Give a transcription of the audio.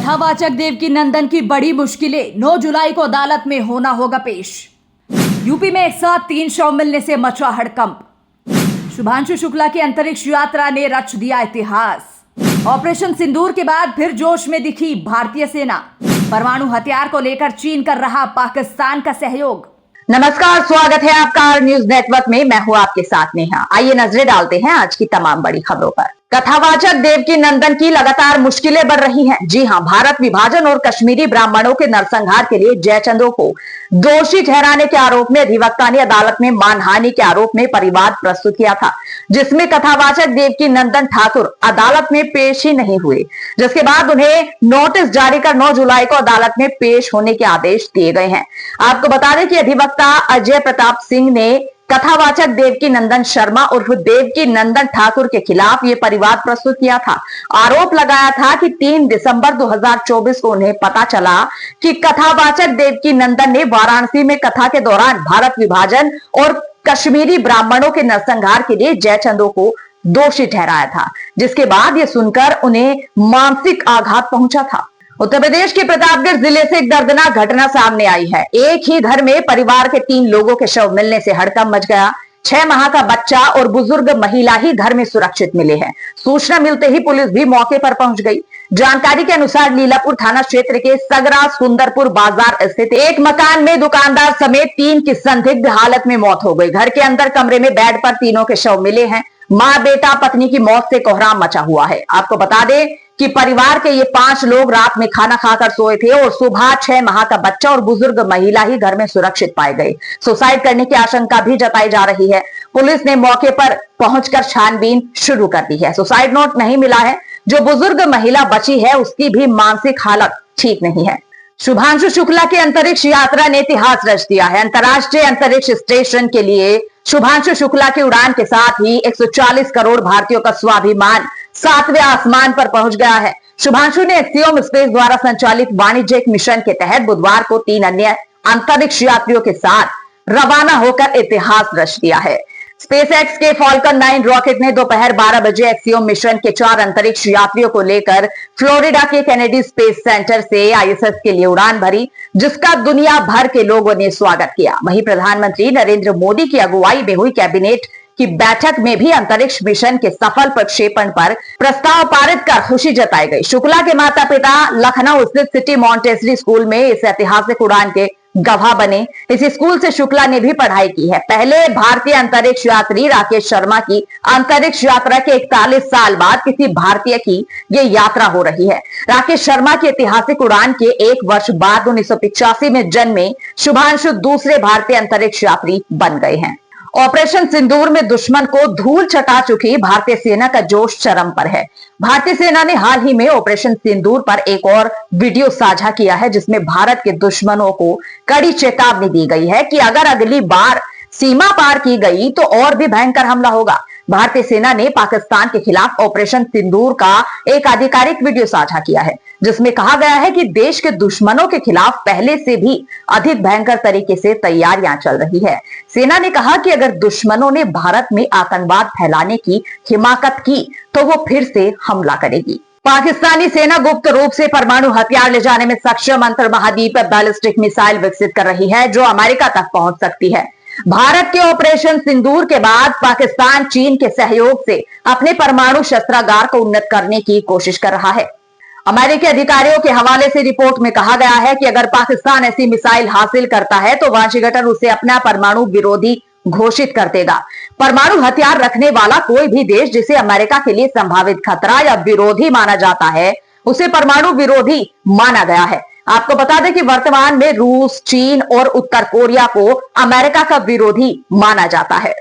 कथावाचक देवकी नंदन की बड़ी मुश्किलें, 9 जुलाई को अदालत में होना होगा पेश। यूपी में एक साथ 3 शव मिलने से मचा हड़कंप। शुभांशु शुक्ला की अंतरिक्ष यात्रा ने रच दिया इतिहास। ऑपरेशन सिंदूर के बाद फिर जोश में दिखी भारतीय सेना। परमाणु हथियार को लेकर चीन कर रहा पाकिस्तान का सहयोग। नमस्कार, स्वागत है आपका न्यूज नेटवर्क में। मैं हूं आपके साथ नेहा। आइए नजरें डालते हैं आज की तमाम बड़ी खबरों पर। कथावाचक देवकी नंदन की लगातार मुश्किलें बढ़ रही हैं। जी हां, भारत विभाजन और कश्मीरी ब्राह्मणों के नरसंहार के लिए जयचंदों को दोषी ठहराने के आरोप में अधिवक्ता ने अदालत में मानहानि के आरोप में परिवाद प्रस्तुत किया था, जिसमें कथावाचक देवकी नंदन ठाकुर अदालत में पेश ही नहीं हुए, जिसके बाद उन्हें नोटिस जारी कर 9 जुलाई को अदालत में पेश होने के आदेश दिए गए हैं। आपको बता दें कि अधिवक्ता अजय प्रताप सिंह ने कथावाचक देवकी नंदन शर्मा उर्फ देवकी नंदन ठाकुर के खिलाफ ये परिवाद प्रस्तुत किया था। आरोप लगाया था कि 3 दिसंबर 2024 को उन्हें पता चला कि कथावाचक देवकी नंदन ने वाराणसी में कथा के दौरान भारत विभाजन और कश्मीरी ब्राह्मणों के नरसंहार के लिए जयचंदों को दोषी ठहराया था, जिसके बाद ये सुनकर उन्हें मानसिक आघात पहुंचा था। उत्तर प्रदेश के प्रतापगढ़ जिले से एक दर्दनाक घटना सामने आई है। एक ही घर में परिवार के 3 लोगों के शव मिलने से हड़कंप मच गया। 6 माह का बच्चा और बुजुर्ग महिला ही घर में सुरक्षित मिले हैं। सूचना मिलते ही पुलिस भी मौके पर पहुंच गई। जानकारी के अनुसार लीलापुर थाना क्षेत्र के सगरा सुंदरपुर बाजार स्थित एक मकान में दुकानदार समेत 3 की संदिग्ध हालत में मौत हो गई। घर के अंदर कमरे में बेड पर तीनों के शव मिले हैं। माँ बेटा पत्नी की मौत से कोहराम मचा हुआ है। आपको बता दें कि परिवार के ये 5 लोग रात में खाना खाकर सोए थे और सुबह 6 माह का बच्चा और बुजुर्ग महिला ही घर में सुरक्षित पाए गए। सुसाइड करने की आशंका भी जताई जा रही है। पुलिस ने मौके पर पहुंचकर छानबीन शुरू कर दी है। सुसाइड नोट नहीं मिला है। जो बुजुर्ग महिला बची है उसकी भी मानसिक हालत ठीक नहीं है। शुभांशु शुक्ला की अंतरिक्ष यात्रा ने इतिहास रच दिया है। अंतर्राष्ट्रीय अंतरिक्ष स्टेशन के लिए शुभांशु शुक्ला की उड़ान के साथ ही 140 करोड़ भारतीयों का स्वाभिमान 7वें आसमान पर पहुंच गया है। शुभांशु ने एक्सियोम स्पेस द्वारा संचालित वाणिज्यिक मिशन के तहत बुधवार को 3 अन्य अंतरिक्ष यात्रियों के साथ रवाना होकर इतिहास रच दिया है। स्पेसएक्स के फॉल्कन 9 रॉकेट ने दोपहर 12 बजे एक्सियोम मिशन के 4 अंतरिक्ष यात्रियों को लेकर फ्लोरिडा के केनेडी स्पेस सेंटर से आईएसएस के लिए उड़ान भरी, जिसका दुनिया भर के लोगों ने स्वागत किया। वहीं प्रधानमंत्री नरेंद्र मोदी की अगुवाई में हुई कैबिनेट की बैठक में भी अंतरिक्ष मिशन के सफल प्रक्षेपण पर प्रस्ताव पारित कर खुशी जताई गई। शुक्ला के माता पिता लखनऊ स्थित सिटी मॉन्टेसरी स्कूल में इस ऐतिहासिक उड़ान के गवाह बने। इस स्कूल से शुक्ला ने भी पढ़ाई की है। पहले भारतीय अंतरिक्ष यात्री राकेश शर्मा की अंतरिक्ष यात्रा के 41 साल बाद किसी भारतीय की ये यात्रा हो रही है। राकेश शर्मा की ऐतिहासिक उड़ान के 1 वर्ष बाद 1985 में जन्मे शुभांशु दूसरे भारतीय अंतरिक्ष यात्री बन गए हैं। ऑपरेशन सिंदूर में दुश्मन को धूल चटा चुकी भारतीय सेना का जोश चरम पर है। भारतीय सेना ने हाल ही में ऑपरेशन सिंदूर पर एक और वीडियो साझा किया है, जिसमें भारत के दुश्मनों को कड़ी चेतावनी दी गई है कि अगर अगली बार सीमा पार की गई तो और भी भयंकर हमला होगा। भारतीय सेना ने पाकिस्तान के खिलाफ ऑपरेशन सिंदूर का एक आधिकारिक वीडियो साझा किया है, जिसमें कहा गया है कि देश के दुश्मनों के खिलाफ पहले से भी अधिक भयंकर तरीके से तैयारियां चल रही है। सेना ने कहा कि अगर दुश्मनों ने भारत में आतंकवाद फैलाने की हिमाकत की तो वो फिर से हमला करेगी। पाकिस्तानी सेना गुप्त रूप से परमाणु हथियार ले जाने में सक्षम अंतर महाद्वीपीय बैलिस्टिक मिसाइल विकसित कर रही है, जो अमेरिका तक पहुंच सकती है। भारत के ऑपरेशन सिंदूर के बाद पाकिस्तान चीन के सहयोग से अपने परमाणु शस्त्रागार को उन्नत करने की कोशिश कर रहा है। अमेरिकी अधिकारियों के हवाले से रिपोर्ट में कहा गया है कि अगर पाकिस्तान ऐसी मिसाइल हासिल करता है तो वाशिंगटन उसे अपना परमाणु विरोधी घोषित कर देगा। परमाणु हथियार रखने वाला कोई भी देश जिसे अमेरिका के लिए संभावित खतरा या विरोधी माना जाता है, उसे परमाणु विरोधी माना गया है। आपको बता दें कि वर्तमान में रूस, चीन और उत्तर कोरिया को अमेरिका का विरोधी माना जाता है।